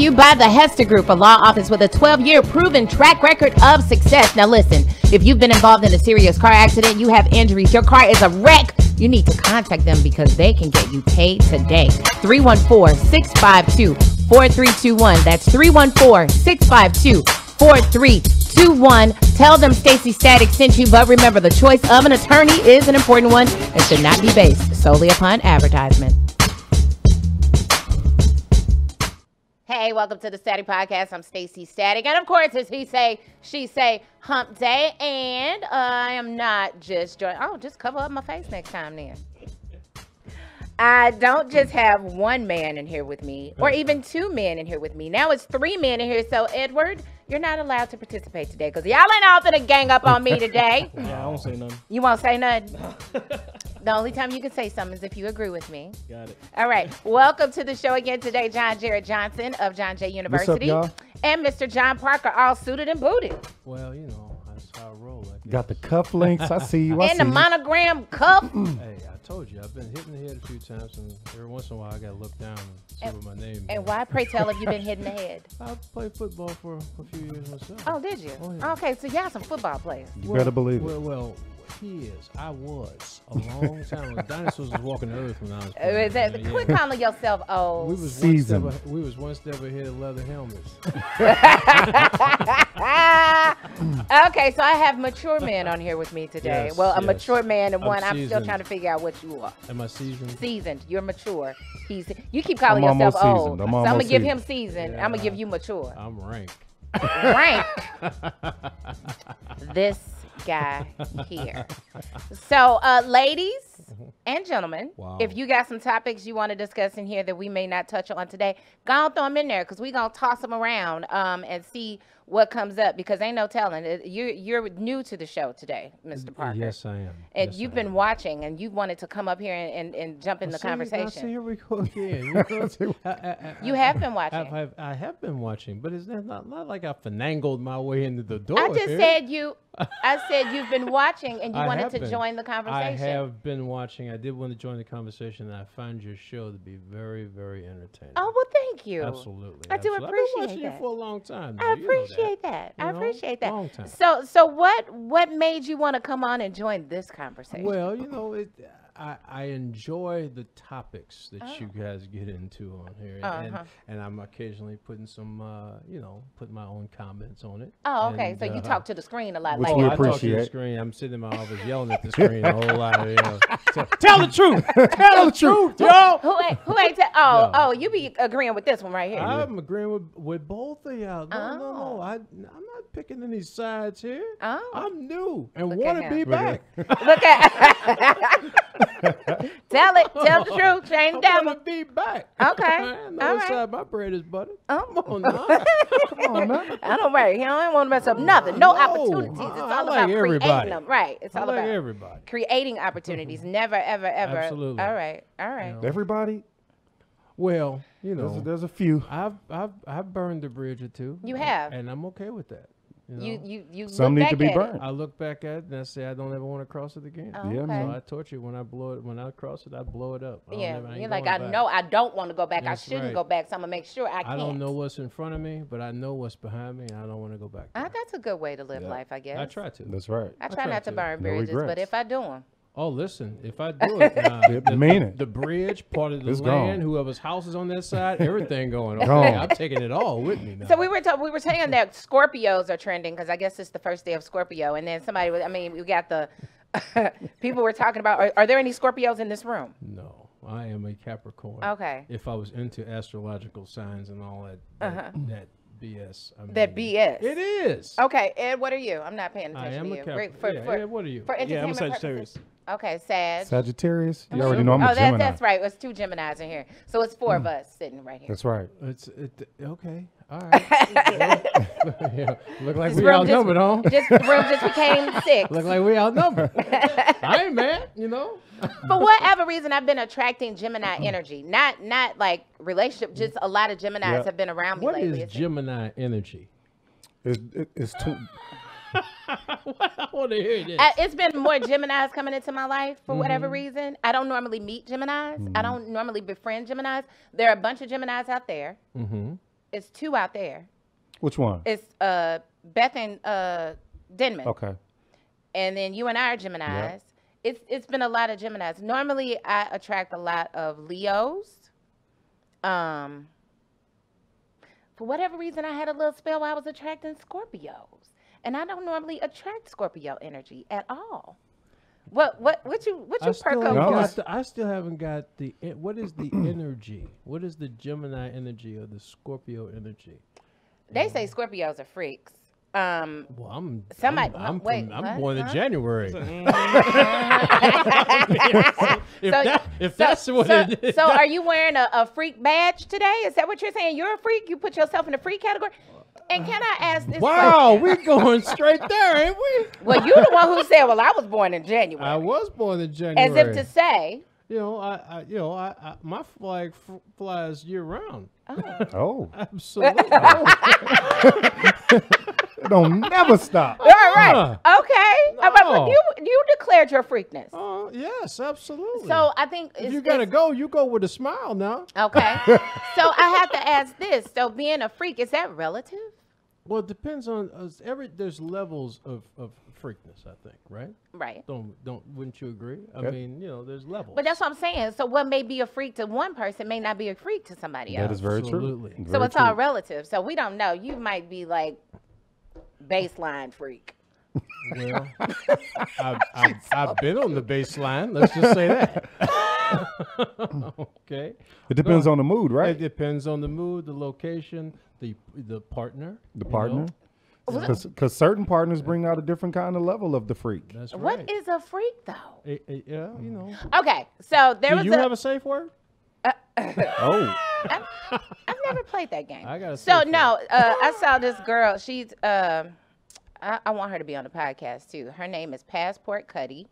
You by the Hester Group, a law office with a 12-year proven track record of success. Now listen, if you've been involved in a serious car accident, you have injuries, your car is a wreck, you need to contact them because they can get you paid today. 314-652-4321. That's 314-652-4321. Tell them Stacy Static sent you, but remember, the choice of an attorney is an important one and should not be based solely upon advertisement. Hey, welcome to the Static Podcast. I'm Stacy Static. And of course, it's he say, she say, hump day. And I am not just joining. Oh, just cover up my face next time then. I don't just have one man in here with me or even two men in here with me. Now it's three men in here. So, Edward, you're not allowed to participate today because y'all ain't all finna gang up on me today. Yeah, I won't say nothing. You won't say nothing? The only time you can say something is if you agree with me. Got it. All right. Welcome to the show again today, John Jared Johnson of John J University. What's up, y'all? And Mr. John Parker, all suited and booted. Well, you know, that's how I roll. I guess. Got the cufflinks. I see you. And the monogram cuff. Hey, I told you, I've been hitting the head a few times, and every once in a while I got to look down and see what my name is. And why, pray tell, have you been hitting the head? I played football for a few years myself. Oh, did you? Oh, yeah. Okay, so y'all some football players. You better believe it. Well, I was a long time ago. Dinosaurs was walking the earth when I was playing. Quit calling yourself old. We was one step ahead of leather helmets. Okay, so I have mature men on here with me today. Yes, well, a yes. mature man and one I'm still seasoned. trying to figure out what you are. Am I seasoned? Seasoned. You're mature. You keep calling I'm yourself almost old. seasoned. I'm So I'm gonna almost give him seasoned. seasoned. Yeah. I'm gonna give you mature. I'm rank. Rank. This guy here. So, ladies and gentlemen, Wow. if you got some topics you want to discuss in here that we may not touch on today, go on, throw them in there because we're going to toss them around and see what comes up because ain't no telling. You're new to the show today, Mr. Parker. Yes, I am. And Yes, you've I been am. watching and you wanted to come up here and jump in the See, conversation. here we go again. You have been watching. I have been watching, but it's not like I finagled my way into the door. I just here. said I said you've been watching and you I wanted have to been. join the conversation. I have been watching. I did want to join the conversation, and I find your show to be very, very entertaining. Oh, well, thank you. Absolutely. I do absolutely. I've been appreciate watching you that. for a long time. I now. You know appreciate that. I You know, appreciate that. long time. So what made you want to come on and join this conversation? Well, you know, I enjoy the topics that you guys get into on here, and I'm occasionally putting some, putting my own comments on it. Oh, okay. And, So you talk to the screen a lot. Which Like we I talk to the appreciate. screen. I'm sitting in my office yelling at the screen a whole lot. Tell the truth. Tell the truth, y'all. who ain't? Oh, you be agreeing with this one right here. I'm agreeing with both of y'all. No. I'm not picking any sides here. Oh. I'm new and Look want at to be him. back. Look at. Tell the truth. Shane I devil. want to be back. Okay. I know All what right. side my bread is buttered. Oh. Come on now. Come on, man. I don't worry. You know, I don't want to mess up nothing. No No. opportunities. It's I all like about creating everybody. them. Right. It's all I like about everybody. creating opportunities. Never, ever, ever. Absolutely. All right. Everybody, Well, you know, there's a few. I've burned a bridge or two. You have. and I'm okay with that. You know? You Some look need to back be at it. burned. I look back at it and I say I don't ever want to cross it again. Oh, Yeah, okay. man. So I torture it when I blow it. When I cross it, I blow it up. I Yeah, ain't you're like, going I back. know I don't want to go back. That's I shouldn't right. go back, so I'm gonna make sure I can't. I don't know what's in front of me, but I know what's behind me, and I don't want to go back. That's a good way to live life, I guess. I try to. That's right. I try try not to to. burn No bridges, but regrets. if I do them, Oh, listen, if I do it, Mean it. the bridge, part of the It's land, gone. whoever's house is on that side, everything going on. Gone. I'm taking it all with me now. so we were saying that Scorpios are trending because I guess it's the first day of Scorpio, and then somebody was, I mean, we got the people were talking about. Are there any Scorpios in this room? No, I am a Capricorn. Okay. If I was into astrological signs and all that BS. I mean, That BS. It is. Okay, Ed, what are you? I'm not paying I attention am to a you. Capricorn. Ed, what are you? For Yeah, I'm a entertainment Sagittarius. purposes. Okay, Sag. Sagittarius. You already know I'm a Oh, Gemini. that's right. It's two Geminis in here, so it's four of us sitting right here. That's right. Okay. All right. Yeah, look like This we room just- outnumbered, huh? The room just became six. Look like we outnumbered. I ain't mad, you know. For whatever reason, I've been attracting Gemini energy. Not like relationship. Just a lot of Geminis Yeah. have been around me What lately. is Gemini energy? It's too. I want to hear this. It's been more Geminis coming into my life for whatever reason. I don't normally meet Geminis. I don't normally befriend Geminis. There are a bunch of Geminis out there. Mm-hmm. It's 2 out there. Which one? It's Beth and Denman. Okay. And then you and I are Geminis. Yeah. It's been a lot of Geminis. Normally, I attract a lot of Leos. For whatever reason, I had a little spell where I was attracting Scorpios, and I don't normally attract Scorpio energy at all. What you perk up? I still haven't got what is the energy? What is the Gemini energy or the Scorpio energy? They say Scorpios are freaks. I'm born in January. If that's what it is. So are you wearing a freak badge today? Is that what you're saying? You're a freak? You put yourself in the freak category? And can I ask this question? We're going straight there, ain't we? Well, you're the one who said, well, I was born in January. I was born in January. As if to say. My flag flies year round. Oh. Absolutely. It don't never stop. All right. Okay. No. You declared your freakness. Oh, yes, absolutely. So I think if you're gonna go, you go with a smile now. Okay. So I have to ask this. So being a freak, is that relative? Well, it depends on there's levels of freakness, I think, right? Right. Wouldn't you agree? I mean, there's levels. But that's what I'm saying. So what may be a freak to one person may not be a freak to somebody else. That is very Absolutely. true. So it's all relative. So we don't know. You might be like baseline freak. Well, I've been on the baseline. Let's just say that. Okay. It depends on the mood, right? It depends on the mood, the location, the partner. The partner. Because certain partners bring out a different kind of level of the freak. That's right. What is a freak, though? Yeah, Okay, so there was. Do you have a safe word? Oh. I've never played that game. I got. So no, I saw this girl. She's. I want her to be on the podcast too. Her name is Passport Cuddy.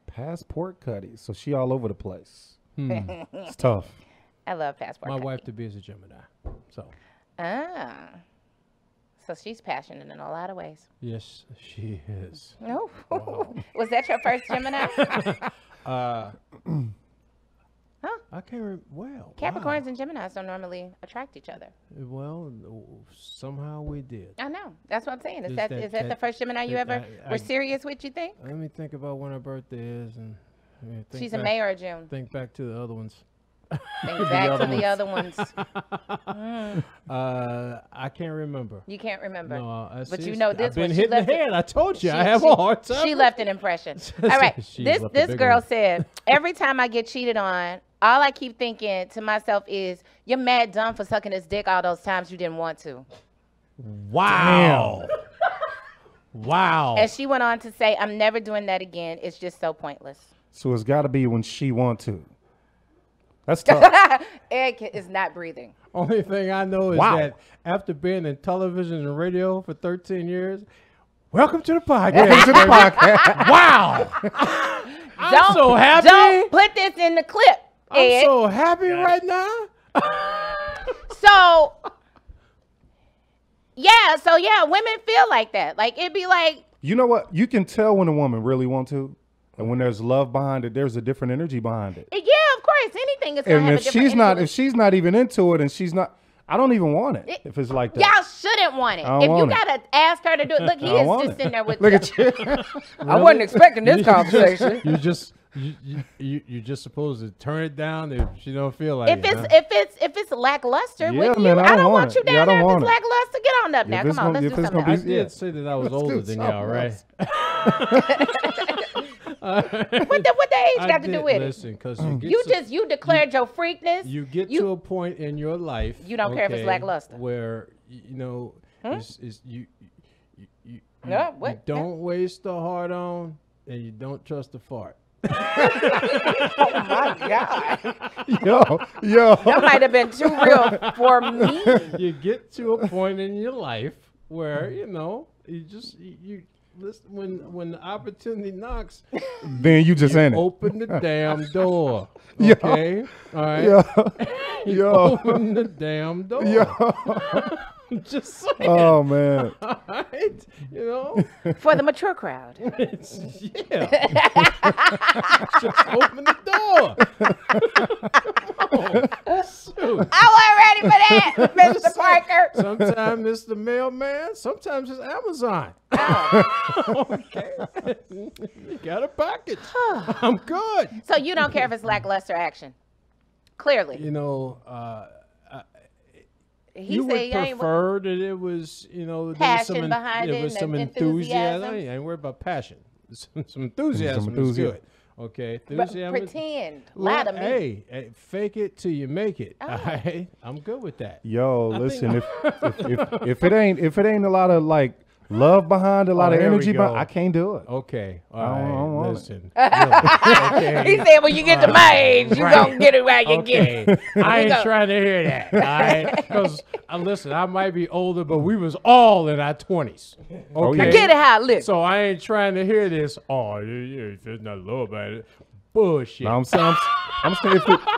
Passport Cuddy. So she all over the place. It's tough. I love Passport. My Cuddy. wife to be is a Gemini, so. So she's passionate in a lot of ways. Yes, she is. Oh, wow. Was that your first Gemini? Huh? I can't remember. Well, Capricorns and Geminis don't normally attract each other. Well, somehow we did. I know. That's what I'm saying. Is that the first Gemini you ever were serious with, you think? Let me think about when her birthday is. She's a May or a June. Think back to the other ones. Think back to the other ones. I can't remember. You can't remember. No, but you know this I've been hit in the head. I told you. I have a hard time. She left an impression. All right. This girl said, every time I get cheated on, all I keep thinking to myself is, you're mad dumb for sucking his dick all those times you didn't want to. Wow. Wow. And she went on to say, I'm never doing that again. It's just so pointless. So it's got to be when she want to. That's tough. Eric is not breathing. Only thing I know is that after being in television and radio for 13 years, welcome to the podcast. Wow. I'm so happy. Don't put this in the clip, Ed. I'm so happy right now. So women feel like that. Like, it'd be like. You know what? You can tell when a woman really wants to. And when there's love behind it, there's a different energy behind it. Yeah, of course. Anything is going to have a different energy. If she's not even into it and she's not, I don't even want it if it's like that. Y'all shouldn't want it. If you got to ask her to do it. Look, he is just sitting there with Look at you. I wasn't expecting this conversation. You just supposed to turn it down if she don't feel like if it's lackluster with you. Man, I don't want you down there if it's lackluster. Get on up now. Come on, let's do something else. I did say that I was older than y'all, right? What the age got to do with it? Because you declared your freakness. You get to a point in your life. You don't care if it's lackluster. Where you don't waste the hard on, and you don't trust the fart. Oh my God. Yo. That might have been too real for me. You get to a point in your life where listen, when the opportunity knocks, then you just in it. Open the damn door. Okay? All right? You open the damn door. Just saying. Oh, man. All right? For the mature crowd. Just open the door. Come on. Shoot. I wasn't ready for that, Mr. Parker. Sometimes it's the mailman. Sometimes it's Amazon. Okay. You got a package. I'm good. So you don't care if it's lackluster action? Clearly. You know, He you said would he ain't prefer that it was, you know, passion behind there it was and some enthusiasm. I ain't worried about passion. Some enthusiasm is good. Okay, But enthusiasm. pretend. Lie to me. Hey, fake it till you make it. Oh. All right? I'm good with that. Yo, listen, if it ain't a lot of like love behind, a lot of here we energy go. behind, I can't do it. Okay, all I don't right. want it. Listen, really. He Okay. said, when you get to my age, you Right. gonna get it right. You get it. Okay, I ain't go. trying to hear that. All right, because listen, I might be older, but we was all in our 20s. Okay, yeah. I get it how it looks. So I ain't trying to hear this. Oh, yeah, there's not love about it. Bullshit. No, I'm saying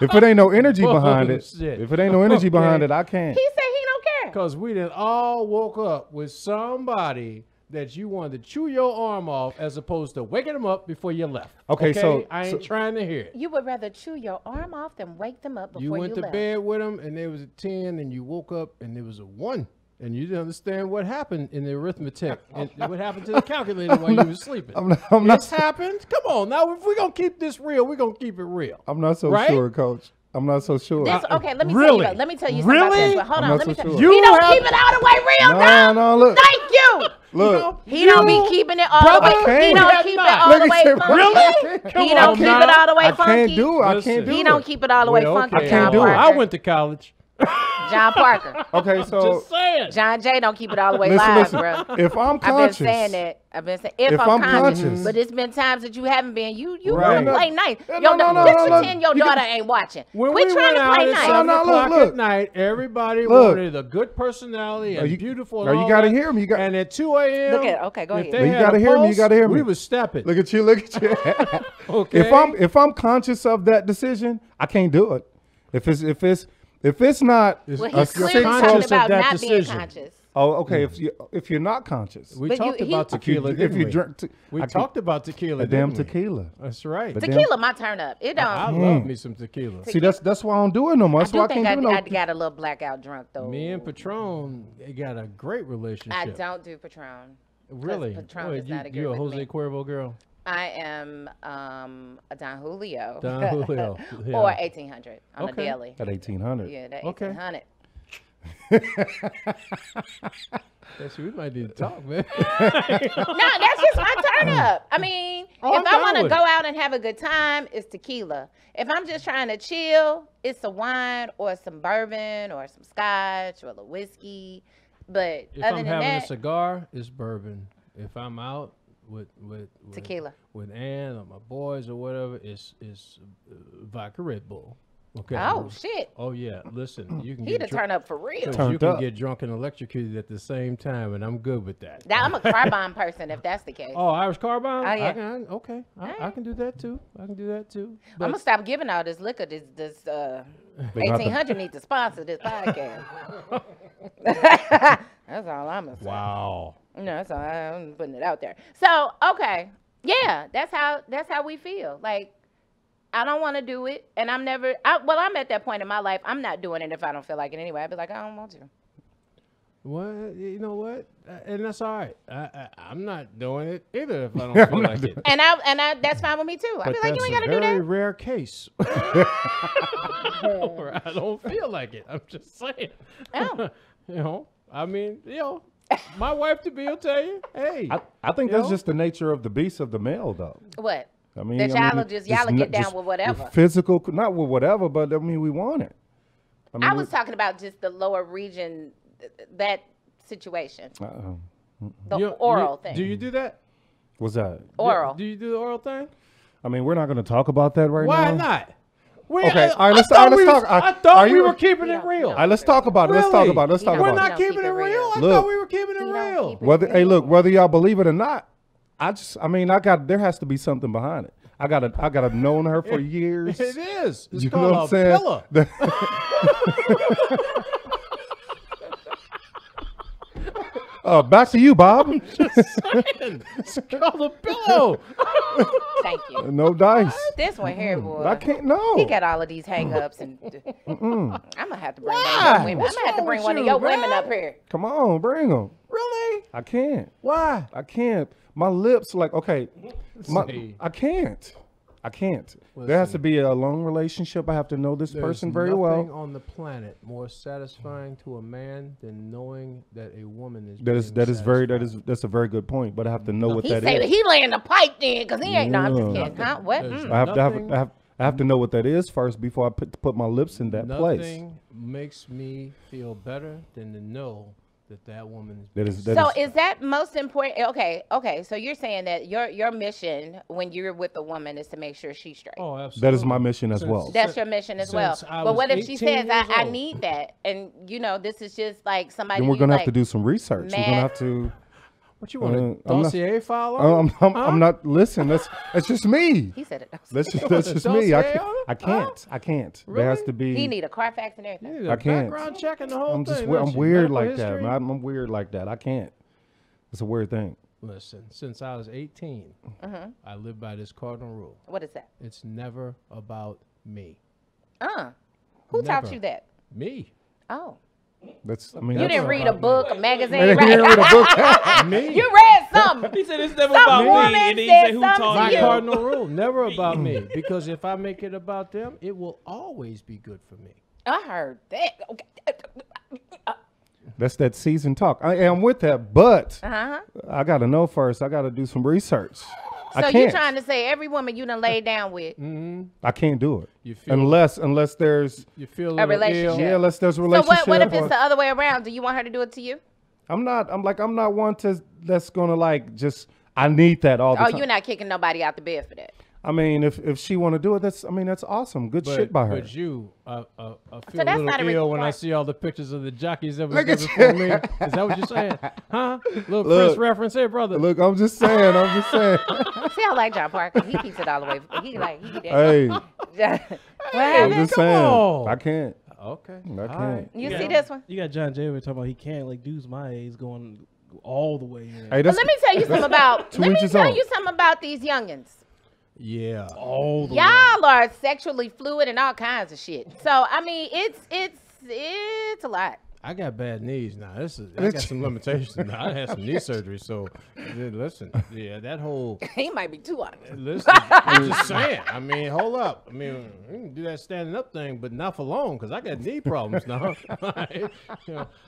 if it ain't no energy behind it, Bullshit. if it ain't no energy behind it, I can't. He said he don't care. Because we done all woke up with somebody that you wanted to chew your arm off as opposed to waking them up before you left. Okay, so- I ain't trying to hear it. You would rather chew your arm off than wake them up before You you went to left. bed with them and there was a 10 and you woke up and there was a 1. And you didn't understand what happened in the arithmetic and what happened to the calculator while you were sleeping. I'm not This happened. Come on, now if we're going to keep this real, we're going to keep it real. I'm not so Right? sure, Coach. I'm not so sure. This, okay, let me Really? tell you. Let me tell you something about Really? this. But hold I'm on, not let me so tell sure. you. He You don't have- keep it all the way real, No, dog. no, look. Thank you. Look, He don't be keeping it all Brother, the way. He you don't have keep not. it all Look the at way you. funky. Really? Come He don't on keep now. it all the way I funky. can't do it. I Listen. can't do He it. don't keep it all the way Well, funky. okay. I can't John do it. I Parker. went to college. John Parker. Okay, so Just saying. John J don't keep it all the way listen, live, listen. bro. If I'm I've been conscious, saying that. I've been saying if If I'm I'm conscious, conscious. but it's been times that you haven't been. You Right. wanna play nice. No, Your no, da- no, just no, no. pretend your daughter ain't watching. When Quit we trying went to out play at nice. 7 No, o'clock look. at night, everybody Look. wanted a good personality Oh, and you- beautiful. oh, and you all gotta that. hear me. You got- And at 2 a.m. Look at okay, go if ahead. they But you had gotta a hear me, you pulse, gotta hear me. We was stepping. look at you. Look at you. Okay. If I'm conscious of that decision, I can't do it. If it's not It's- Well, if he's you're clearly conscious talking of about that not decision. being conscious. oh okay. If you're not conscious, We But talked he- about tequila, if didn't you we? drink, We I talked about tequila, a damn didn't we? tequila. That's right. But Tequila, my turn up. It don't. I I, love me some tequila. See, that's why I don't do it no more. That's do why I think can't do I no. got a little blackout drunk though. Me and Patron, they got a great relationship. I don't do Patron. Really? Patron What, is not a good you a with Jose me. Cuervo girl? I am a Don Julio. Don Julio, yeah. Or 1800 on Okay. the daily. At 1800. Yeah, that Okay. 1800. Yes, we might need to talk, man. No, that's just my turn up. I mean, Oh, I'm if I down want to with go it. out and have a good time, it's tequila. If I'm just trying to chill, it's a wine or some bourbon or some scotch or a little whiskey. But If other I'm than having a that, cigar, it's bourbon. If I'm out with Tequila. with Ann or my boys or whatever, it's vodka Red Bull. Okay. oh shit, Oh yeah. Listen, you can he get to turn up for real. 'cause Turned you can up. get drunk and electrocuted at the same time, and I'm good with that. Now I'm a car bomb person if that's the case. Oh, Irish car bomb? Oh, yeah. Okay. I can do that too. I can do that too. I'm But gonna stop giving all this liquor. This They got the- 1800 needs to sponsor this podcast. That's all I'm gonna say. wow. No, that's all. I'm putting it out there. So okay, yeah, that's how we feel. Like I don't want to do it, and I'm at that point in my life. I'm not doing it if I don't feel like it anyway. I'd be like, I don't want to. Well, you know what? And that's all right. I'm not doing it either if I don't feel like it. And I that's fine with me too. I'd But be like, that's you ain't a gotta do very that. rare case. Where I don't feel like it. I'm just saying. Oh. You know, I mean, my wife to be will tell you, hey. I think You that's know? just the nature of the beast of the male, though. What? I mean, That y'all will just get down with whatever. Physical, not with whatever, but I mean, we want it. I mean, I was talking about just the lower region, that situation, the oral thing. Do you do that? What's that? Oral. Do you do the oral thing? I mean, we're not going to talk about that right Why now. not? Okay, all right, let's I talk. thought we were keeping it real. All right, let's talk about it. Let's talk Really? about it. Let's talk We're We're about it. not Keep keeping it it real. real. I Look. thought we were keeping it don't real. keep it Whether y'all believe it or not, there has to be something behind it. I gotta known her for years. It is. It's You know called what a I'm pillar. saying? Back to you, Bob. Just saying. It's called a pillow. Thank you. No dice. This one here, boy. I can't. No. He got all of these hang-ups, and I'm gonna have to bring one of Why? your women. What's I'm gonna have to wrong bring with one of you, your man? women up here. Come on, bring them. Really? I can't. Why? I can't. My lips, like, okay. See. I can't. I can't. There has to be a long relationship. I have to know this person very There's well. nothing on the planet more satisfying to a man than knowing that a woman is. That's a very good point. But I have to know what He that say is. he laying the pipe then, cause he ain't. No, I'm just Yeah. kidding. Huh? What? There's I have to know what that is first before I put my lips in that place. Nothing makes me feel better than to know that woman is. That Is that most important? Okay. So you're saying that your mission when you're with a woman is to make sure she's straight. Oh, absolutely. That is my mission as well. That's your mission as well. Since I But was what if she 18 says, I years need that, and this is just like somebody. Then we're gonna like, have to do some research. We're gonna man. have to. What you want a I'm not- dossier file? on? I'm not. Listen, that's just me. He said it. That's want just a me. dossier on it? I can't. There has to be. He need a Carfax and everything. You need I a can't. background check and the whole I'm thing. just. don't I'm you? weird Medical like that, history? man. I'm weird like that. I can't. It's a weird thing. Listen, since I was 18, I live by this cardinal rule. What is that? It's never about me. Who taught Never. you that? Me. Oh, That's. I mean. you that's didn't read a about book, me. a magazine, I didn't right? read a book. Me. You read something. He said it's never Some about woman me. And then he said said who something taught to My you. you? cardinal rule, never about me. Because if I make it about them, it will always be good for me. I heard that. Okay. That's that seasoned talk. I am with that, but Uh-huh. I got to know first. I got to do some research. I So can't. you trying to say every woman you done laid down with? I can't do it You feel unless there's You feel a little relationship. yeah, unless there's a So relationship. what if it's or- the other way around? Do you want her to do it to you? I'm not one that's gonna like just. I need that all the Oh, time. you're not kicking nobody out the bed for that. I mean, if she want to do it, that's awesome. Good shit by her. But you, I feel So a that's little not a ill when I requirement. see all the pictures of the jockeys that was Look at given for me. Is that what you're saying? Huh? Little Prince reference here, brother. Look, I'm just saying. See, I like John Parker. He keeps it all the way. He Hey, what I'm happened? just come saying. on. I can't. Okay. I All can't. right. You Yeah. see this one? You got John J. talking about he can't like dudes my age going all the way in. Hey, But that's let me tell you something about. Two Let me inches tell on. you something about these youngins. Yeah. all the way. Y'all are sexually fluid and all kinds of shit. So I mean, it's a lot. I got bad knees now. I got some limitations now. I had some knee surgery, so listen. Yeah, that whole He might be too honest. listen. I'm just saying. I mean, hold up. I mean, you can do that standing up thing, but not for long because I got knee problems now.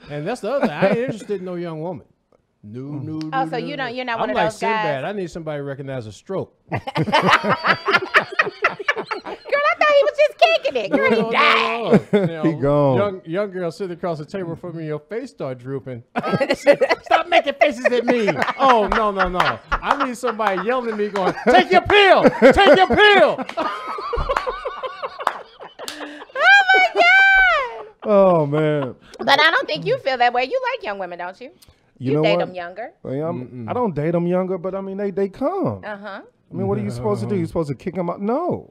And that's the other thing. I ain't interested in no young woman. No. Oh, so you're not one I'm of like those Sinbad. guys. I need somebody to recognize a stroke. Girl, I thought he was just kicking it. Girl, he died. He gone. Young girl sitting across the table from me, your face start drooping. Stop making faces at me. Oh, no. I need somebody yelling at me going, take your pill. Take your pill. Oh man. But I don't think you feel that way. You like young women, don't you? You know date what? them younger. I don't date them younger, but I mean they come. Uh-huh. I mean, what are you supposed to do? You supposed to kick them out? No.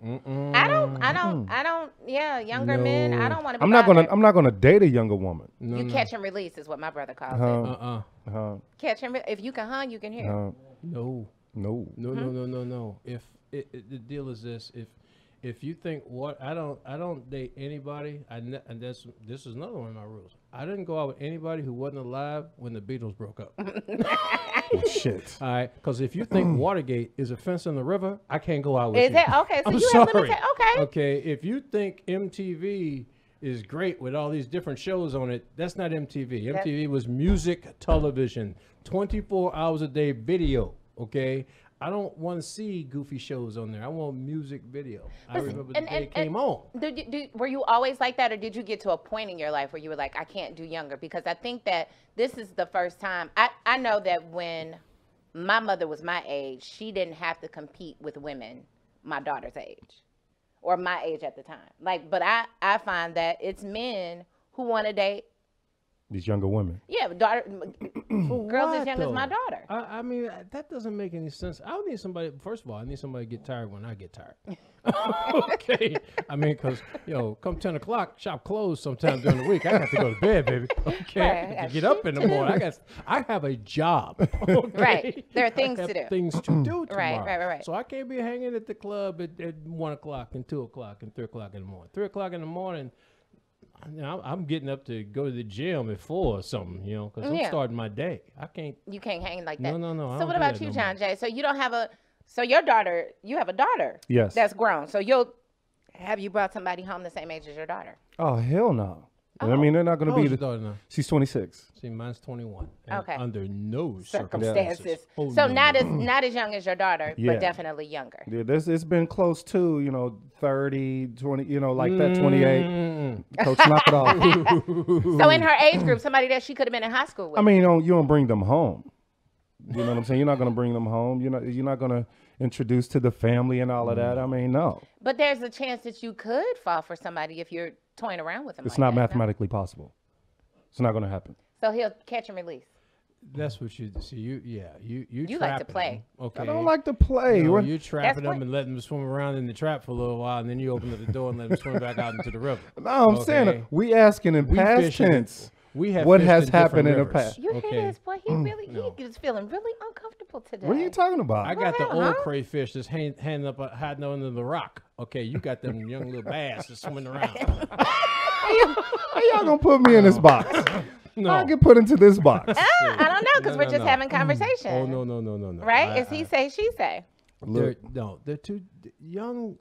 I don't. Yeah, younger men. I don't want to be. I'm not gonna date a younger woman. You catch and release is what my brother calls it. Catch and if you can hung, you can hear. No. No. If the deal is this, if you think I don't date anybody, and this is another one of my rules. I didn't go out with anybody who wasn't alive when the Beatles broke up. Oh, shit. All right, because if you think Watergate is a fence in the river, I can't go out with Is you. that okay? So I'm you sorry. have limitations. Okay. Okay, if you think MTV is great with all these different shows on it, that's not MTV. MTV was music television, 24 hours a day video. Okay. I don't want to see goofy shows on there. I want music video. I remember the day it came on. Were you always like that, or did you get to a point in your life where you were like, I can't do younger? Because I think that this is the first time. I know that when my mother was my age, she didn't have to compete with women my daughter's age or my age at the time. But I find that it's men who want to date These younger women. Yeah, but girls as young as my though? daughter. I mean, that doesn't make any sense. I would need somebody. First of all, I need somebody to get tired when I get tired. Okay. I mean, because come 10 o'clock, shop closed sometime during the week. I got to go to bed, baby. Okay. Right, I got to get up in the morning. I have a job. Okay? Right. There are things I to have do. Things to do tomorrow. Right. So I can't be hanging at the club at 1 o'clock and 2 o'clock and 3 o'clock in the morning. 3 o'clock in the morning. I'm getting up to go to the gym at 4 or something, because I'm starting my day. I can't. You can't hang like that. No. So what about you, John Jay? So you don't have so your daughter, you have a daughter. Yes. That's grown. So have you brought somebody home the same age as your daughter? Oh, hell no. I mean, they're not going to be Your daughter now? She's 26. See, mine's 21. And Okay. Under no Circumstances. circumstances. Oh, So no, not no. as young as your daughter, Yeah. but definitely younger. Yeah, it's been close to, 30, 20, like that, 28. Coach, knock it off. So in her age group, somebody that she could have been in high school with. I mean, you don't bring them home. You know what I'm saying? You're not going to bring them home. You're not going to introduce to the family and all of that. I mean, no. But there's a chance that you could fall for somebody if you're toying around with him. It's like not that, no? mathematically possible. It's not going to happen. So he'll catch and release. That's what you see. You You like to trapping play. them, okay. I don't like to play. No, What- you trapping That's them and letting them swim around in the trap for a little while, and then you open up the door and let them swim back out into the river. No, I'm saying Okay. we asking in We past fish in- tense. We have What fished has in different happened in the rivers, past? You okay? hear this boy? He is feeling really uncomfortable today. What are you talking about? I got the hell, old huh? crayfish that's hiding under the rock. Okay, you got them young little bass that's swimming around. How y'all gonna put me in this box? No. I get put into this box. I don't know because No, we're no, just no. having conversation. Oh no. Right? It's he say, she say. They're too young.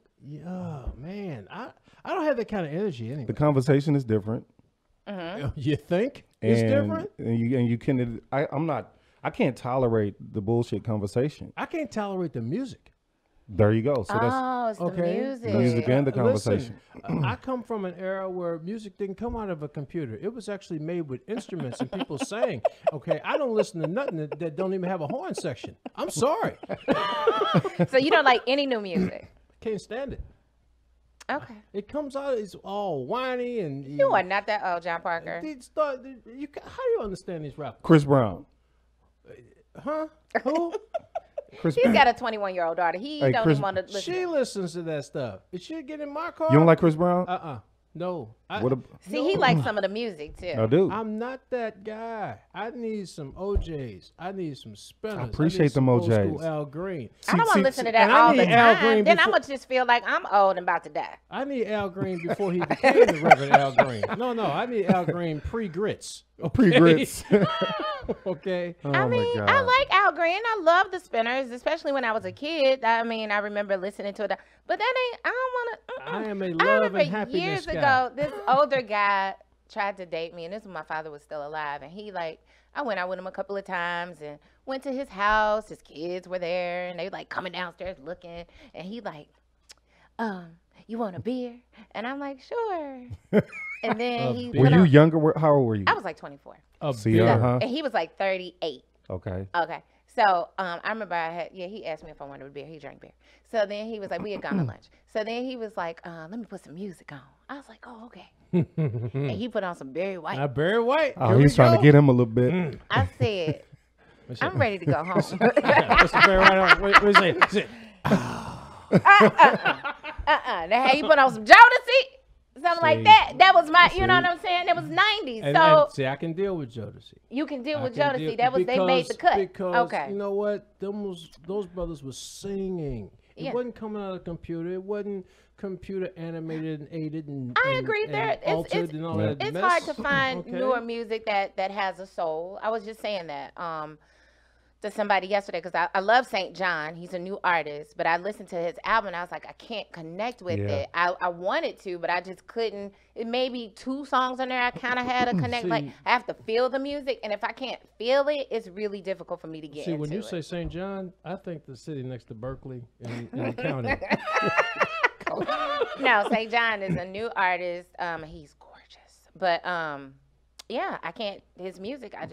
Oh man, I don't have that kind of energy anyway. The conversation is different. You think it's different? And you can. I can't tolerate the bullshit conversation. I can't tolerate the music. There you go. So that's Oh, it's Okay. the music. the music and the conversation. Listen, I come from an era where music didn't come out of a computer. It was actually made with instruments and people sang. Okay, I don't listen to nothing that don't even have a horn section. I'm sorry. So you don't like any new music? Can't stand it. Okay. It comes out, it's all whiny and You are not that old, John Parker. how do you understand these rappers? Chris Brown. Huh? Who? Chris He's Brown. got a 21-year-old daughter. He Hey, don't Chris- even want to listen. She listens to that stuff. If she get in my car, You don't like Chris Brown? No. See, he likes some of the music too. I do. I'm not that guy. I need some OJs. I need some spinners. I appreciate need some them old school OJs. Al Green. I don't want see- to listen to and that I all the need Al time. Green Then I'm before- going to just feel like I'm old and about to die. I need Al Green before he became the Reverend Al Green. No, I need Al Green pre-grits. Pre-grits. Okay. Oh I my mean, God. I like Al Green. I love the Spinners, especially when I was a kid. I mean, I remember listening to it. But that ain't, I don't want to. I am a I love remember and happiness years guy. ago, this older guy tried to date me, and this was my father was still alive. And I went out with him a couple of times and went to his house. His kids were there, and they coming downstairs looking. And he you want a beer? And I'm like, sure. And then he beer? Were went you on- younger? How old were you? I was like 24. A See, beer. uh-huh. And he was like 38. Okay. Okay. So I remember he asked me if I wanted a beer. He drank beer. So then he was like, we had gone to lunch. So then he was like, let me put some music on. I was like, oh, okay. And he put on some Barry White. Now, Barry White. Oh, here we he's trying go. to get him a little bit. I said, What's I'm that? ready to go home. What's the Barry White on? What is it? Is it? Now, hey, you put on some Jodeci? Something like See. that. That was my, you know what I'm saying? It was 90s. And see, I can deal with Jodeci. You can deal I with can Jodeci. deal- They made the cut. Because Okay. you know what? Those brothers were singing. It Yeah. wasn't coming out of the computer. It wasn't computer animated and aided and I and- agree and there. altered and all that It's mess. hard to find Okay? newer music that has a soul. I was just saying that to somebody yesterday because I love St. John. He's a new artist, but I listened to his album and I was like, I can't connect with Yeah. it. I wanted to, but I just couldn't. It may be 2 songs on there I kind of had to connect. Like See- I have to feel the music, and if I can't feel it, it's really difficult for me to get See, into when you it. say St. John, I think the city next to Berkeley in the county. No, St. John is a new artist. He's gorgeous, but yeah, I can't. His music, I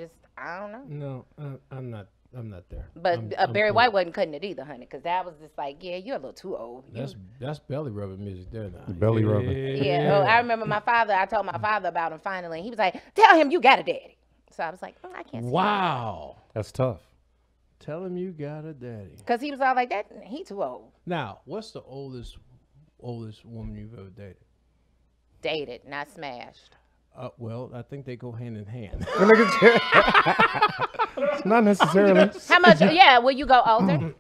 don't know. No, I'm not. I'm not there. But Barry White wasn't cutting it either, honey, because that was just like, yeah, you're a little too old. That's belly rubbing music there now. Belly rubbing. Yeah. Oh, I remember my father. I told my father about him finally. He was like, "Tell him you got a daddy." So I was like, I can't. Wow. That's tough. Tell him you got a daddy. Because he was all like that. He too old. Now, what's the oldest woman you've ever dated? Dated, not smashed. Well, I think they go hand in hand. Not necessarily. How much? Yeah. Will you go older?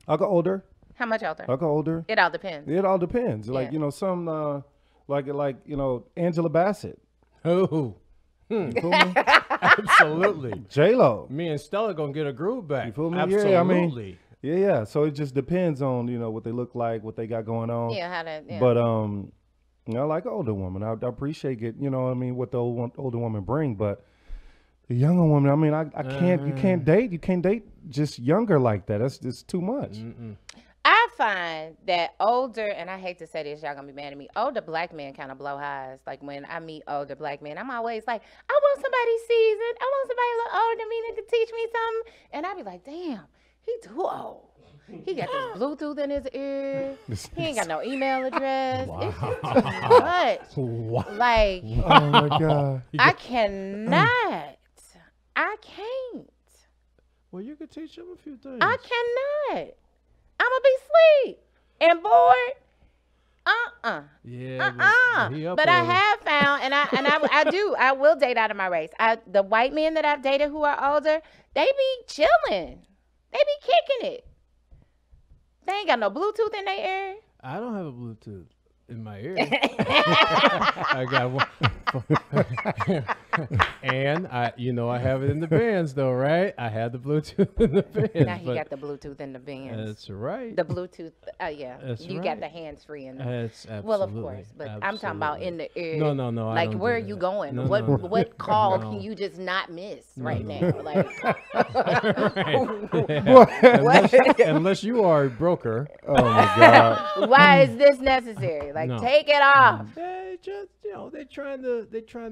I'll go older. How much older? I'll go older. It all depends. It all depends. Like, Yeah. some, like, Angela Bassett. Oh. You feel me? Absolutely. J-Lo. Me and Stella gonna get a groove back. You feel me? Absolutely. Yeah, I mean, yeah. So it just depends on, what they look like, what they got going on. Yeah. How to? Yeah. But, I like an older woman. I appreciate it, what the older woman bring. But the younger woman, I mean, I can't, you can't date just younger like that. That's just too much. Mm-mm. I find that older, and I hate to say this, y'all gonna be mad at me. Older black men kind of blow highs. Like when I meet older black men, I'm always like, I want somebody seasoned. I want somebody a little older than me that can teach me something. And I be like, damn, he too old. He got this Bluetooth in his ear. He ain't got no email address. It's just too much. Wow. Like, Oh my God. I cannot. I can't. Well, you could teach them a few things. I cannot. I'm gonna be asleep and bored. Yeah. But he up But I early. have found, and I will date out of my race. The white men that I've dated who are older, they be chilling. They be kicking it. They ain't got no Bluetooth in their ear. I don't have a Bluetooth in my ear. I got one. And I have it in the bands though, right? I had the Bluetooth in the bands. Now he got the Bluetooth in the bands. That's right. The Bluetooth, yeah. That's You got right. the hands free in the. That's absolutely. Well, of course, but I'm talking about in the ear. No. I Like, don't where do are you that. going? No, what call No. can you just not miss right no. now? Like, Unless you are a broker. Oh my God. why is this necessary? Like, No. take it off. They just they're trying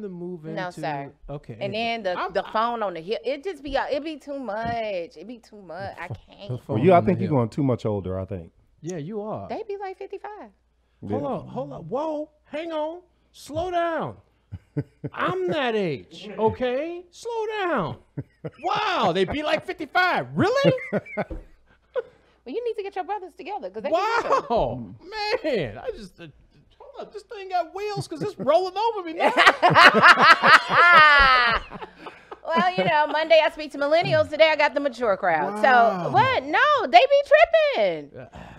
to move into. No, sir. Okay. And then the phone on the hip, it be too much. It be too much. I can't. Well, I think you're going too much older, I think. Yeah, you are. They be like 55. Hold on. Whoa, hang on. Slow down. I'm that age, okay? Slow down. Wow, they be like 55. Really? Well, you need to get your brothers together because they be different. Wow, man. I just hold up. This thing got wheels because it's rolling over me now. Well, Monday I speak to millennials. Today I got the mature crowd. Wow. So what? No, they be tripping.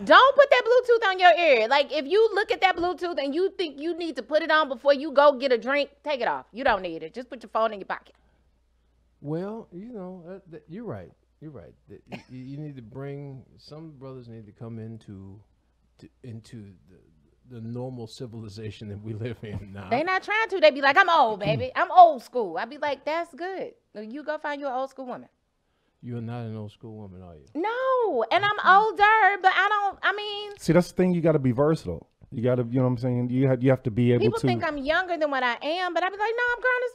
Don't put that Bluetooth on your ear. Like if you look at that Bluetooth and you think you need to put it on before you go get a drink, take it off. You don't need it. Just put your phone in your pocket. Well, you're right. You're right. You need to bring some brothers need to come into the normal civilization that we live in now. They not trying to. They be like, I'm old, baby. I'm old school. I be like, that's good. You go find you an old school woman. You're not an old school woman, are you? No, and I'm older, but See, that's the thing. You got to be versatile. You got to, you know what I'm saying? You have to be able people to. think I'm younger than what I am, but I be like, no, I'm grown as.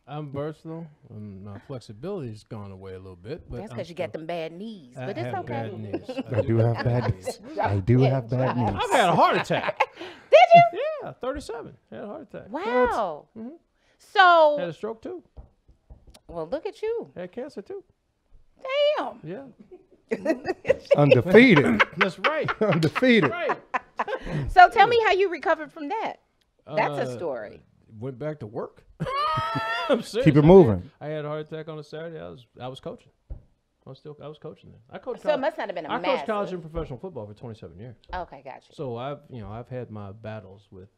I'm versatile. My flexibility's gone away a little bit, but That's because you got them bad knees, I but it's have okay. bad knees. I do have bad knees. I do have bad knees. I've had a heart attack. Did you? Yeah, 37. Had a heart attack. Wow. Mhm. So, Had a stroke too. well, look at you. Had cancer too. Damn. Yeah, Undefeated. that's right. Undefeated. Right. So tell me how you recovered from that. That's a story. Went back to work. I'm serious. Keep it moving. I had a heart attack on a Saturday. I was coaching. I was coaching then. I coached. So it must not have been a I coached college massive. and professional football for 27 years. Okay, gotcha. So I've had my battles with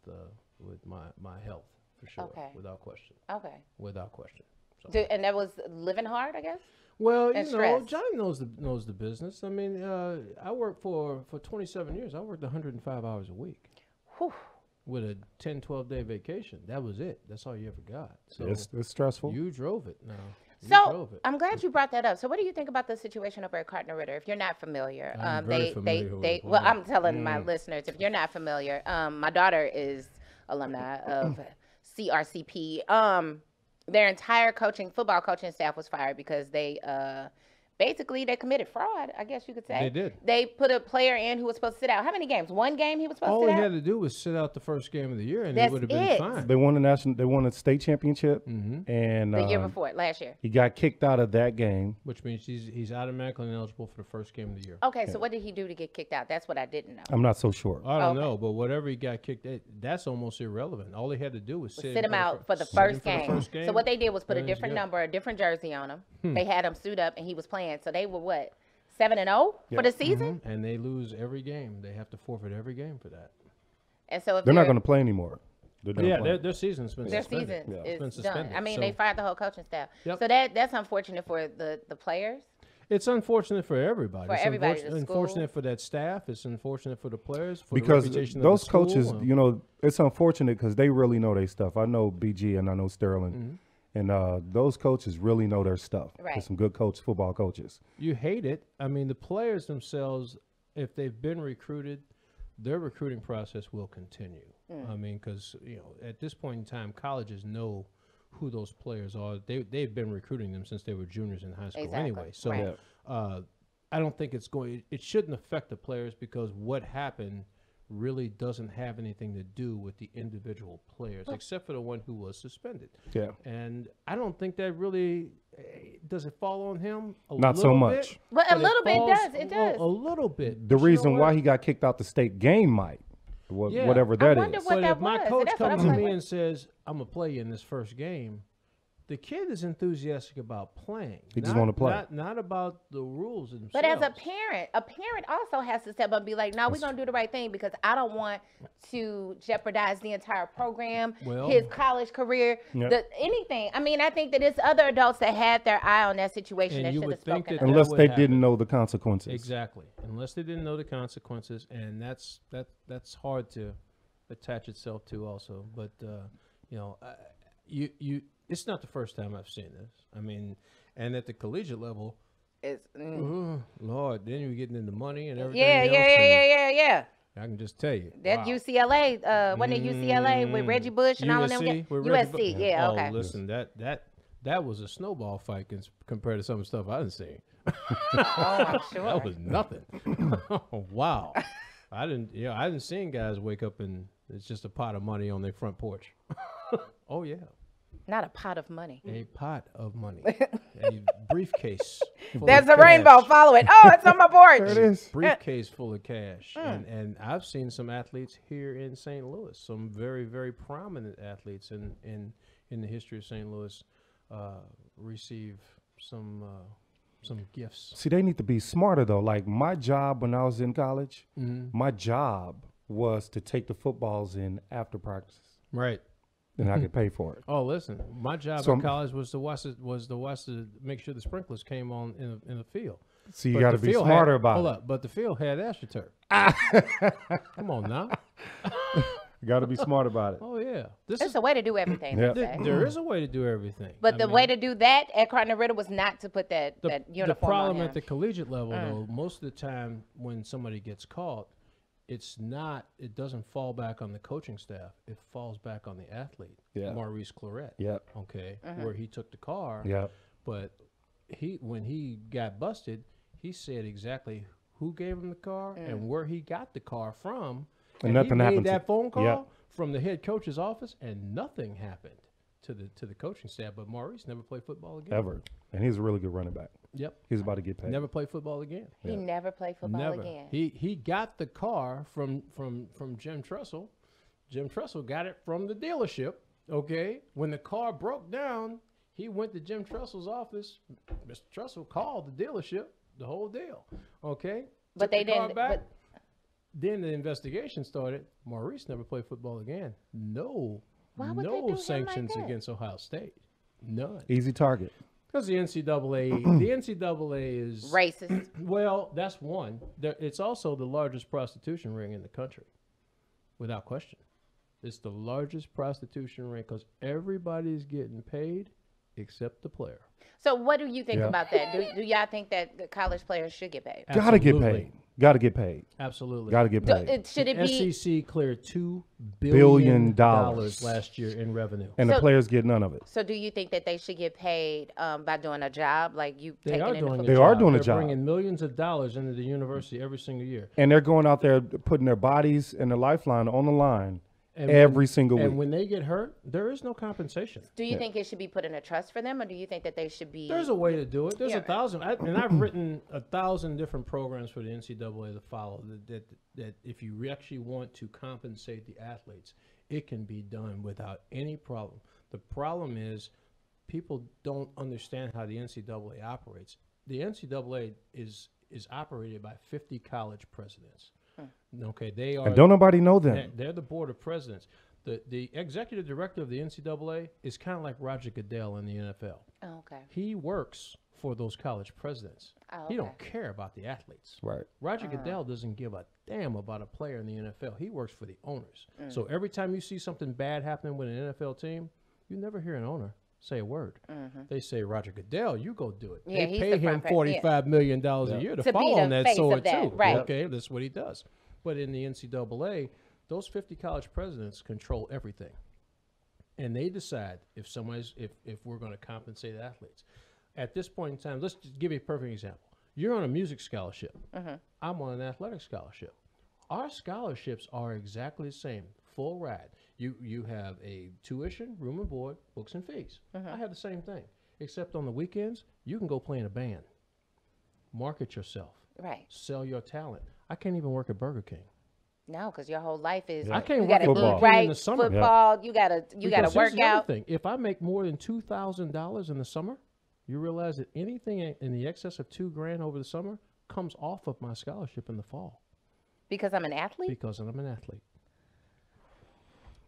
my health for sure, Okay. without question. Okay. Without question. So. And that was living hard, I guess? Well, and you know, stress. Johnny knows the business. I mean, I worked for 27 years. I worked 105 hours a week Whew. with a 10, 12-day vacation. That was it. That's all you ever got. So It's stressful. you drove it now. You So drove it. I'm glad you brought that up. So what do you think about the situation over at Carton Ritter? If you're not familiar, I'm very familiar with it. well, I'm telling my listeners, if you're not familiar, my daughter is alumni of CRCP. their entire football coaching staff was fired because they basically they committed fraud, I guess you could say. They did. They put a player in who was supposed to sit out. How many games? One game he was supposed All to sit he out? had to do was sit out the first game of the year, and he That's would have been it. fine. They won a state championship, and The year before, last year. he got kicked out of that game. Which means he's automatically ineligible for the first game of the year. Okay, so what did he do to get kicked out? That's what I didn't know. I'm not so sure. I don't Okay. know, but whatever he got kicked, that's almost irrelevant. All he had to do was sit Him out for the sit first him for the game. So what they did was put a and he's different good. number, a different jersey on him. They had him suit up, and he was playing. So they were what, 7-0 for the season? And they lose every game. They have to forfeit every game for that. And so if They're not you're- going to play anymore. They're done Yeah, playing. their season's been their suspended. season It's been is done. suspended. I mean, So they fired the whole coaching staff. Yep. So that's unfortunate for the players. it's unfortunate for everybody. For It's everybody, the unfortunate school. for that staff. It's unfortunate for the players. For Because the reputation those of the school. coaches, you know, it's unfortunate because they really know their stuff. I know BG and I know Sterling, and those coaches really know their stuff. Right. There's some good football coaches. You hate it. I mean, the players themselves, if they've been recruited, their recruiting process will continue. I mean, because at this point in time, colleges know who those players are. They've been recruiting them since they were juniors in high school Exactly. anyway. So Right. I don't think it shouldn't affect the players because what happened really doesn't have anything to do with the individual players, except for the one who was suspended. Yeah. And I don't think that really does it fall on him. Not so little much. bit? But a it little bit falls- does. It well, does. a little bit. The But you know reason why what? he got kicked out the state game might, Yeah. whatever that wonder is. what But that if my was. coach That's what comes I'm to like, me what- and says, "I'm gonna play you in this first game," the kid is enthusiastic about playing. He just wanna play. Not about the rules themselves. But as a parent also has to step up and be like, no, we're going to do the right thing because I don't want to jeopardize the entire program, Well- his college career, Yep. anything. I mean, I think that it's other adults that had their eye on that situation And that you should would have think spoken that up. Unless would they happen. didn't know the consequences. Exactly. Unless they didn't know the consequences, and that's hard to attach itself to also. But it's not the first time I've seen this. I mean, and at the collegiate level, It's, Lord, then you're getting into money and everything. yeah. else, and I can just tell you That wow. UCLA, wasn't it UCLA with Reggie Bush and all of them? with Reggie USC, Bu- yeah, oh, okay. listen, that was a snowball fight compared to some of the stuff I didn't see. Oh, I'm sure. That was nothing. Wow. I didn't see guys wake up and it's just a pot of money on their front porch. Oh yeah, Not a pot of money. a pot of money, a briefcase. full There's of a rainbow. cash. Follow it. Oh, it's on my porch. There it is. Briefcase full of cash, and I've seen some athletes here in St. Louis, some very very prominent athletes in the history of St. Louis, receive some gifts. See, they need to be smarter though. Like my job when I was in college, my job was to take the footballs in after practice, Right. and I could pay for it. Oh, listen, my job So in I'm- college was to make sure the sprinklers came on in the field. So you But got to the be field smarter had, about hold it. up, but the field had AstroTurf. Come on now. You got to be smart about it. Oh yeah, this There's is a way to do everything, Yeah. they say. there is a way to do everything. But I the mean, way to do that at Cardinal Ritter was not to put that the uniform problem on him. at the collegiate level though, most of the time when somebody gets caught, it doesn't fall back on the coaching staff. It falls back on the athlete. Yeah. Maurice Claret. Yep. Okay. Where he took the car. Yep. But when he got busted, he said exactly who gave him the car and where he got the car from. And nothing he made happened to- that phone call Yep. from the head coach's office, and nothing happened to the coaching staff. But Maurice never played football again. Ever. And he's a really good running back. Yep. He's about to get paid. Never played football again. He never played football Never. again. He got the car from Jim Tressel. Jim Tressel got it from the dealership. Okay. When the car broke down, he went to Jim Tressel's office. Mr. Tressel called the dealership. The whole deal. Okay. But Took they the car didn't- back. but- Then the investigation started. Maurice never played football again. No. Why would they do him no like sanctions that? against Ohio State. None. Easy target. Because the NCAA is Racist. well, that's one. It's also the largest prostitution ring in the country, without question. It's the largest prostitution ring because everybody's getting paid except the player. So what do you think Yeah. about that? Do y'all think that the college players should get paid? Gotta get Absolutely. paid. Got to get paid. Absolutely. Got to get paid. Should it be? SEC cleared $2 Billion billion last year in revenue. And the players get none of it. So do you think that they should get paid by doing a job like you They taking are in doing the a They job. are doing a They're job. bringing millions of dollars into the university every single year. And they're going out there putting their bodies and their lifeline on the line And every single week. And when they get hurt, there is no compensation. Do you think it should be put in a trust for them, or do you think that they should be? There's a way to do it. There's Yeah. 1,000, and I've written 1,000 different programs for the NCAA to follow. That if you actually want to compensate the athletes, it can be done without any problem. The problem is people don't understand how the NCAA operates. The NCAA is operated by 50 college presidents. Okay, they are. And don't nobody know them. They're the board of presidents. The executive director of the NCAA is kind of like Roger Goodell in the NFL. Oh, okay. He works for those college presidents. Oh, He don't okay. care about the athletes. Right. Roger Goodell doesn't give a damn about a player in the NFL. He works for the owners. So every time you see something bad happening with an NFL team, you never hear an owner say a word. They say, Roger Goodell, you go do it. Yeah, they he's pay the him front face, $45 million a year to To be fall the on that face sword of that, too. right. Okay, that's what he does. But in the NCAA, those 50 college presidents control everything. And they decide if we're going to compensate athletes. At this point in time, let's just give you a perfect example. You're on a music scholarship. I'm on an athletic scholarship. Our scholarships are exactly the same, full ride. You have a tuition, room and board, books and fees. I have the same thing, except on the weekends, you can go play in a band, market yourself, Right. sell your talent. I can't even work at Burger King. No, because your whole life is I can't you work gotta at football. eat Burger King right, in the summer. football. You gotta Because work here's the other out. thing. If I make more than $2,000 in the summer, you realize that anything in the excess of $2,000 over the summer comes off of my scholarship in the fall Because I'm an athlete. because I'm an athlete.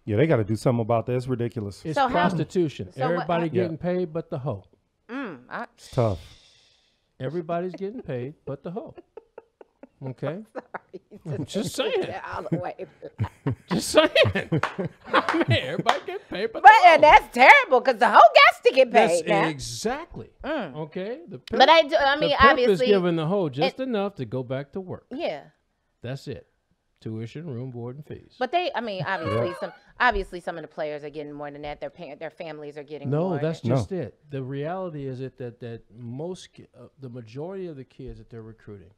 Yeah, they got to do something about that. It's ridiculous. It's So how- prostitution. so what- Everybody Yeah. getting paid but the hoe. It's tough. Everybody's getting paid but the hoe. Okay? I'm just saying. All the way. Just saying. I mean, everybody getting paid but But the hoe. and that's terrible because the hoe gets to get That's paid now. exactly. Okay? The pimp, But I mean, the pimp is obviously, giving the hoe just enough to go back to work. yeah. That's it. Tuition, room, board, and fees. But obviously, some of the players are getting more than that. Their families are getting No, more. that's just it. The reality is that the majority of the kids that they're recruiting,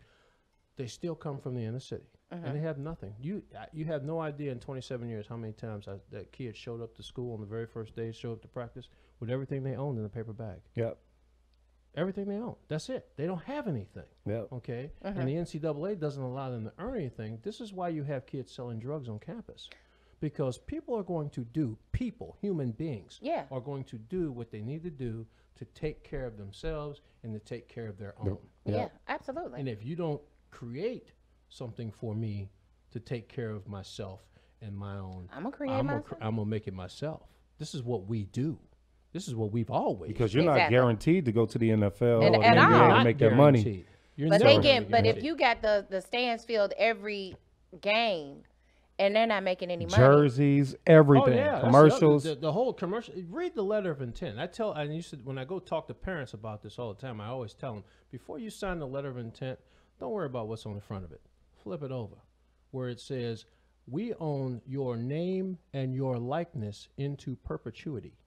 they still come from the inner city, and they have nothing. You have no idea in 27 years how many times that kid showed up to school on the very first day, showed up to practice with everything they owned in a paper bag. Yep. Everything they own. That's it. They don't have anything. Yep. Okay? And the NCAA doesn't allow them to earn anything. This is why you have kids selling drugs on campus. Because people are going to do, human beings, Yeah. are going to do what they need to do to take care of themselves and to take care of their own. yeah, absolutely. And if you don't create something for me to take care of myself and my own, I'm gonna create myself. I'm going to make it myself. This is what we do. This is what we've always Because you're not Exactly. guaranteed to go to the NFL And- or the and NBA all. to make that money. Guaranteed. You're But never they gonna get. be But if guaranteed. you got the stands filled every game, and they're not making any money, Jerseys, everything, that's the commercials. other- the whole commercial. Read the letter of intent. I used to, when I go talk to parents about this all the time, I always tell them, before you sign the letter of intent, don't worry about what's on the front of it. Flip it over, where it says, we own your name and your likeness into perpetuity.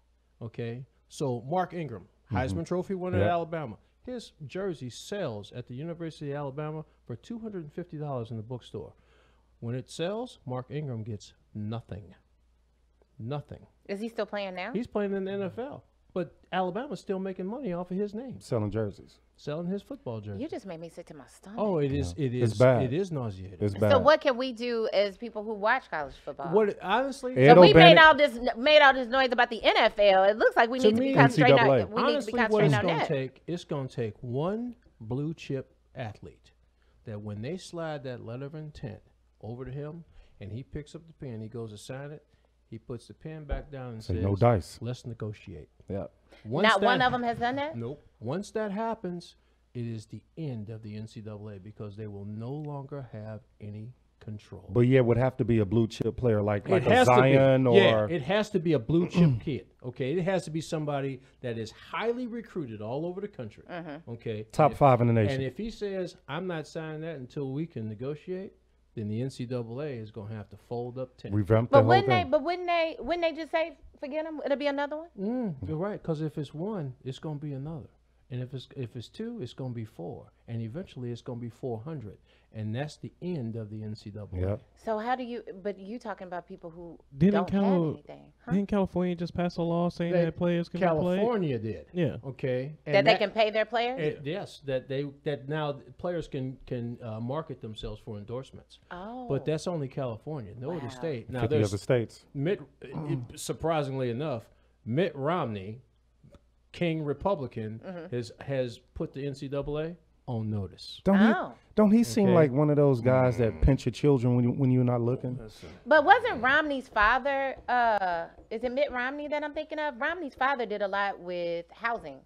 Okay? So Mark Ingram, Heisman Trophy winner at Yep. Alabama. His jersey sells at the University of Alabama for $250 in the bookstore. When it sells, Mark Ingram gets nothing. Nothing. is he still playing now? He's playing in the NFL, but Alabama's still making money off of his name, Selling jerseys. selling his football jersey. You just made me sick to my stomach. Oh, it is. It is. It's bad. It is nauseating. It's bad. So what can we do as people who watch college football? What honestly? Ed So we made O'Bannon- all this noise about the NFL. It looks like we To need to me, be concentrating NCAA. on. We need to be Honestly, what concentrating it's on going to that. take, it's going to take one blue chip athlete that when they slide that letter of intent over to him and he picks up the pen, he goes to sign it, he puts the pen back down and Say says, no dice. let's negotiate. Yeah. Once Not that one of them has done that. Nope. Once that happens, it is the end of the NCAA because they will no longer have any control. But yeah, it would have to be a blue chip player like It a has to be. Zion or Yeah, it has to be a blue chip kid. Okay, it has to be somebody that is highly recruited all over the country. Okay, top 5 in the and nation. if he says I'm not signing that until we can negotiate, then the NCAA is going to have to fold up 10. Revamp the But whole wouldn't thing. wouldn't they just say forget him? It'll be another one. You're right, because if it's one, it's going to be another, and if it's two, it's going to be 4, and eventually it's going to be 400, and that's the end of the NCAA. Yep. So how do you? But you talking about people who Didn't don't have anything, huh? Didn't California just pass a law saying that players can be played? California did. Yeah. Okay. That they can pay their players. Yes, that now players can market themselves for endorsements. Oh. But that's only California, no other state. Now 50 there's other states. surprisingly enough, Mitt Romney, King Republican, has put the NCAA on notice. Don't he seem Okay. like one of those guys that pinch your children when you're not looking? But wasn't Romney's father? Is it Mitt Romney that I'm thinking of? Romney's father did a lot with housing.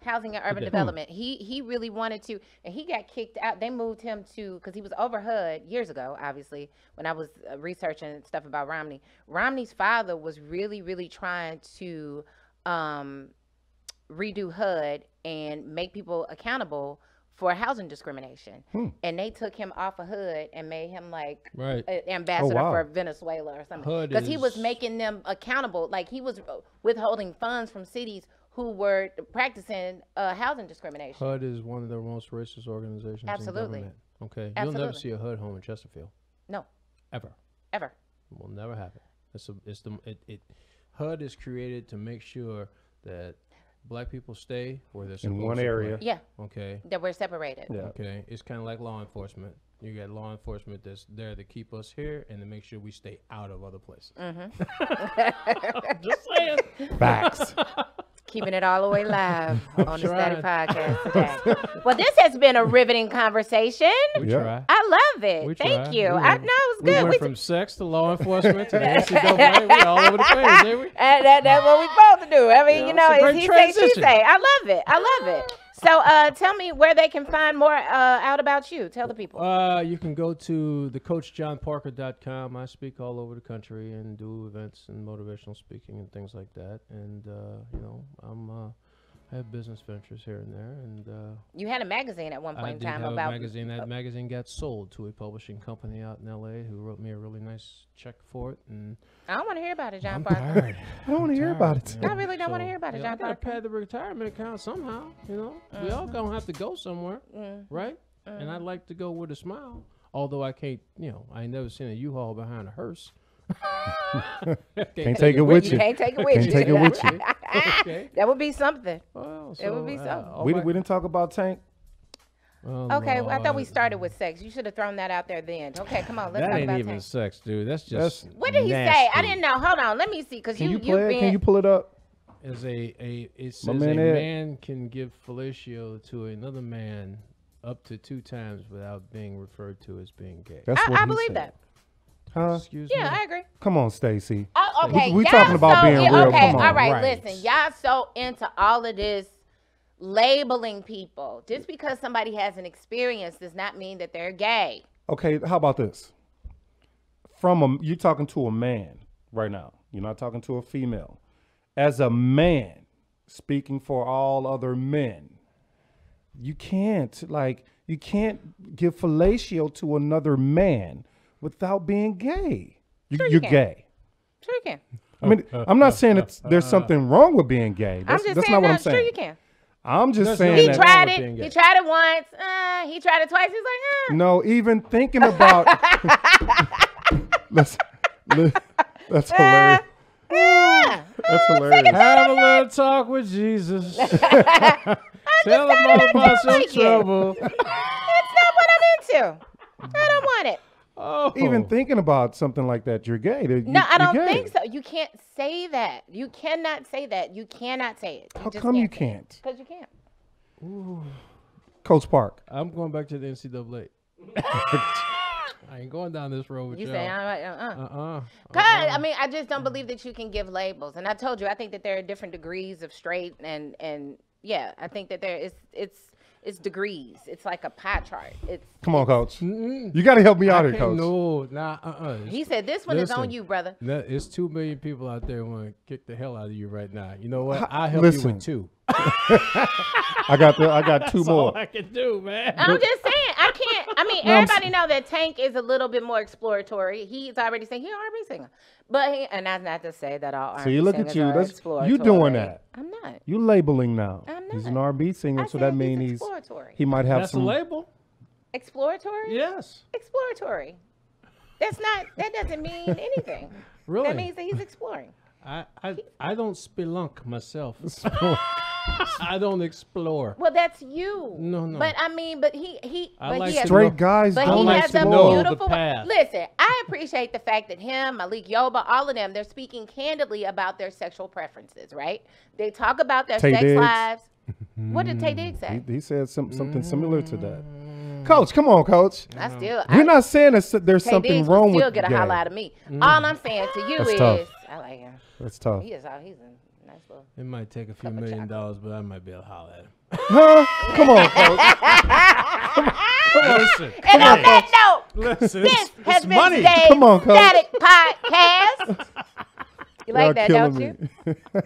Housing and urban development. He really wanted to, and he got kicked out. They moved him to, because he was over HUD years ago, obviously, when I was researching stuff about Romney. Romney's father was really trying to redo HUD and make people accountable for housing discrimination. And they took him off of HUD and made him like Right. an ambassador wow. for Venezuela or something. HUD Because he was is- making them accountable. Like he was withholding funds from cities who were practicing housing discrimination. HUD is one of the most racist organizations Absolutely. in government. Okay, you'll Absolutely. never see a HUD home in Chesterfield, No, ever. ever. It will never happen. HUD is created to make sure that black people stay where they're supposed one to area. play. Yeah, Okay. that we're separated. Yeah. Okay. It's kind of like law enforcement. You got law enforcement that's there to keep us here and to make sure we stay out of other places. Just saying. Facts. Keeping it all the way live on the Static trying. Podcast today. Well, this has been a riveting conversation. We Yeah. try. I love it. We Thank try. you. We I went- know it's We good. went from sex to law enforcement to the NCAA. We all over the place, ain't we? That's what we supposed to do. I mean, Yeah, you know, it's a it's great he say, she transition. say. I love it. I love it. So tell me where they can find more out about you. Tell the people. You can go to thecoachjohnparker.com. I speak all over the country and do events and motivational speaking and things like that. And you know, I have business ventures here and there. And You had a magazine at one I point did in time have about a magazine. That magazine got sold to a publishing company out in L.A. who wrote me a really nice check for it. And I don't want to hear about it, John I'm Parker. tired. I don't want to hear about it. I really don't wanna hear about it, John I gotta Parker. pay the retirement account somehow. You know, we all gonna have to go somewhere, right? And I'd like to go with a smile. Although I can't, you know, I ain't never seen a U-Haul behind a hearse. Can't take it with You you. can't take it with Can't you. take it with you. Okay. That would be something. Well, It would be so, something. all We my- didn't talk about Tank. Oh, Okay, well, I thought we Lord. started with sex. You should have thrown that out there then. Okay, come on, let's That talk ain't about even sex. sex, dude. That's just. What did he say? I didn't know. Hold on, let me see, because Can you you've play it? been. Can you pull it up? Is it says My a man Ed. man can give fellatio to another man up to 2 times without being referred to as being gay. That's what I he believe said. that. Huh? Excuse Yeah, me. I agree. Come on, Stacy. Oh, okay, We y'all talking about being real. Okay, Come on. all right, Right. listen. Y'all so into all of this labeling people. Just because somebody has an experience does not mean that they're gay. Okay, how about this? You're talking to a man right now. You're not talking to a female. As a man, speaking for all other men, you can't give fellatio to another man without being gay. Sure you You're can. gay. Sure you can. I mean, I'm not saying there's something wrong with being gay. I'm just That's saying, not what no, I'm saying. sure you can. I'm just There's saying He that. tried with it. being He gay. tried it once. He tried it twice. He's like, No, even thinking about that's hilarious. That's hilarious. Have a little talk with Jesus. Tell him all about some like it. trouble. It's not what I'm into. I don't want it. Oh, Even thinking about something like that, you're gay. No, I don't think so. You can't say that. You cannot say that. You cannot say it. How come you say it. can't? Because you can't. Coach Park. I'm going back to the NCAA. I ain't going down this road with You y'all. say, God, God, I mean, I just don't believe that you can give labels. And I told you, I think that there are different degrees of straight and yeah, I think that it's It's degrees. It's like a pie chart. It's Come on, Coach. You got to help me out here, Coach. No, nah, He said this one is on you, brother. It's 2 million people out there who want to kick the hell out of you right now. You know what? I'll help Listen. you with 2. I got 2 That's more. all I can do, man. I'm just saying, I can't. I mean, everybody know that Tank is a little bit more exploratory. He's already saying he's an R&B singer, but and that's not to say that all R&B See, look singers at you. are That's exploratory. you doing that. I'm not. You labeling now. I'm He's not. an R&B singer, I so that said means he's he's exploratory. he might have That's some. a label. Exploratory? Yes. Exploratory. That's not. That doesn't mean anything. Really? That means that he's exploring. I don't spelunk myself. I don't explore. Well, that's you. No. But I mean, but he I but like he has, Straight guys but don't he like has to a know the beautiful. past. Listen, I appreciate the fact that him, Malik Yoba, all of them, they're speaking candidly about their sexual preferences. Right? They talk about their Tay sex Diggs. lives. What did Tay Diggs say? He said something similar to that. Coach, come on, Coach. I still. We're not saying there's Tay something Diggs wrong will with still get a gay. holler out of me. All I'm saying to you That's is, tough. I like him. That's tough. He's a nice little. It might take a few Cup of $1 million, but I might be able to holler at him. Huh? Come on, Coach. Listen, And on that note, listen, this has been money. today's Come on, Coach. Static Podcast. You like Y'all that, killing don't you? me.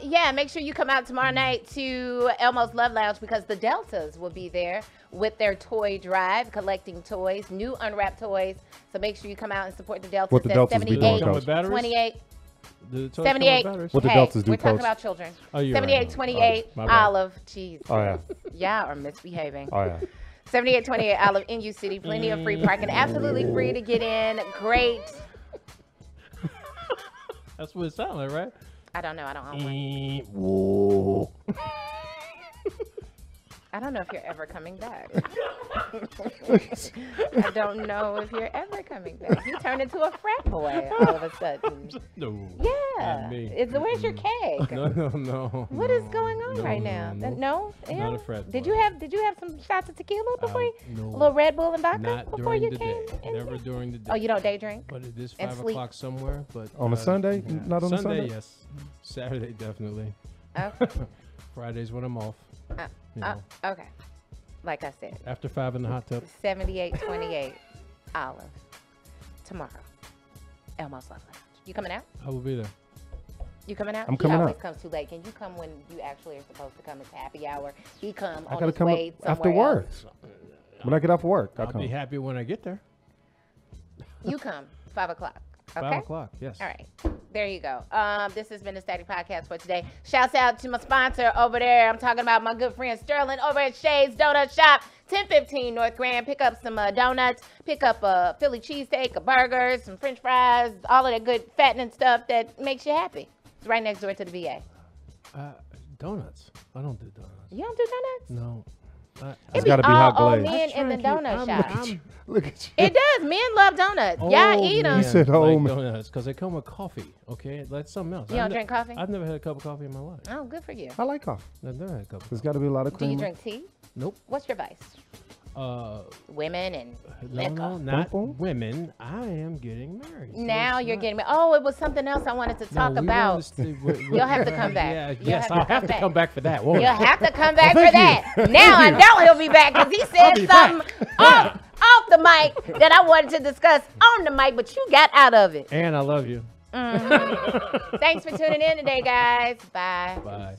Yeah, make sure you come out tomorrow night to Elmo's Love Lounge because the Deltas will be there with their toy drive, collecting toys, new unwrapped toys. So make sure you come out and support the Deltas. What the at Deltas be doing, 78, Coach? With batteries? 28, Do the toys come with 78. batteries? What the Hey, Deltas do, we're talking Coach? about children. Oh, you're 78, right. 28, Oh, my bad. Olive. Jeez. Oh yeah. Y'all are misbehaving. Oh yeah. 7828 Olive in U City. Plenty of free parking. Absolutely free to get in. Great. That's what it sounds like, right? I don't know. I don't own one. Whoa. I don't know if you're ever coming back. I don't know if you're ever coming back. You turned into a frat boy all of a sudden. No. Yeah. Not me. Where's your cake? No. What is going on right now? No? Not Yeah? a frat Did boy. you have some shots of tequila before you? No. A little Red Bull and vodka Not before during you the came? day. in Never here? during the day. Oh, you don't day drink? But it is And 5 sleep. o'clock somewhere. But On a Sunday? yeah. Not on a Sunday? Yes. Saturday definitely. Okay. Fridays when I'm off. You know, Okay. Like I said, after 5 in the hot tub. 7828 Olive. Tomorrow. Elmo's Love Lounge. You coming out? I will be there. You coming out? I'm coming He always out. comes too late. Can you come when you actually are supposed to come? It's happy hour. He come I on gotta his come way after somewhere work. else. When I get off work, I'll I'll come. be happy when I get there. You come 5 o'clock. Okay. 5 o'clock, yes. All right. There you go. This has been the Static Podcast for today. Shouts out to my sponsor over there. I'm talking about my good friend Sterling over at Shay's Donut Shop, 1015 North Grand. Pick up some donuts. Pick up a Philly cheesesteak, a burger, some French fries, all of that good fattening stuff that makes you happy. It's right next door to the VA. Donuts. I don't do donuts. You don't do donuts? No. It's It gotta be hot all glazed. men in the donut shop. Look at you. It does. Men love donuts. Y'all eat them. You said, oh, like man. donuts because they come with coffee. Okay, that's something else. You don't drink coffee? I've never had a cup of coffee in my life. Oh, good for you. I like coffee. I've never had a cup. There's got to be a lot of Do cream. you drink tea? Nope. What's your vice? Women and liquor. No, not Boom, boom. women. I am getting married. so Now it's you're not- getting me. Oh, it was something else I wanted to talk No, we about. wanted to- You'll have to come back. Yeah, You'll yes, have to I'll come have to back. come back for that. Won't You'll I? have to come back for thank that. you. Now I know he'll be back because he said be something off the mic that I wanted to discuss on the mic, but you got out of it. And I love you. Thanks for tuning in today, guys. Bye. Bye.